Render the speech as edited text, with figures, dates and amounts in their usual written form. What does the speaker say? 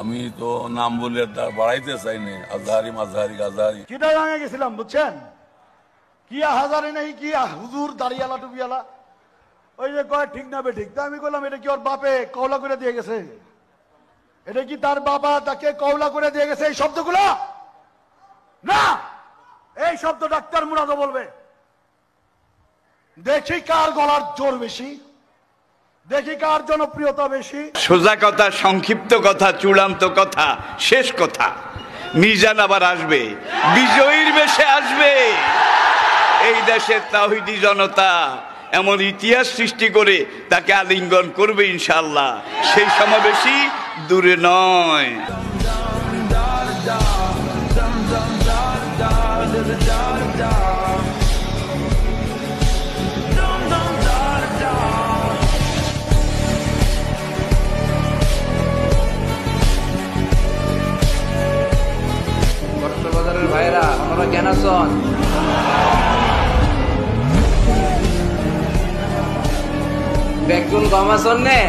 আমি তো নাম বলে বাড়াইতে চাইনি, আজহারি মাজহারি গাজহারি চিটাগাঙে গেছিলাম বুঝছেন, কিয়া হাজারি নাই কিয়া হুজুর দাড়িয়ালা টুপিয়ালা, ওই যে কয় ঠিক না বে ঠিক। তা আমি বললাম এটা কি ওর বাপে কওলা করে দিয়ে গেছে? এটা কি তার বাবা তাকে কওলা করে দিয়ে গেছে এই শব্দগুলো? না, এই শব্দ ডাক্তার মুরাদও বলবে। দেখি কার গলার জোর বেশি, দেখি কার জনপ্রিয়তা বেশি। সোজা কথা, সংক্ষিপ্ত কথা, চূড়ান্ত কথা, শেষ কথা। মিজান আবার আসবে, বিজয়ীর বেশে আসবে। এই দেশের তাওহীদি জনতা এমন ইতিহাস সৃষ্টি করে তাকে আলিঙ্গন করবে ইনশাআল্লাহ। সেই সমাবেশই দূরে নয়। বাজারের ভাইরা আপনারা কেন আছেন? বেগুন গম আছেন নে?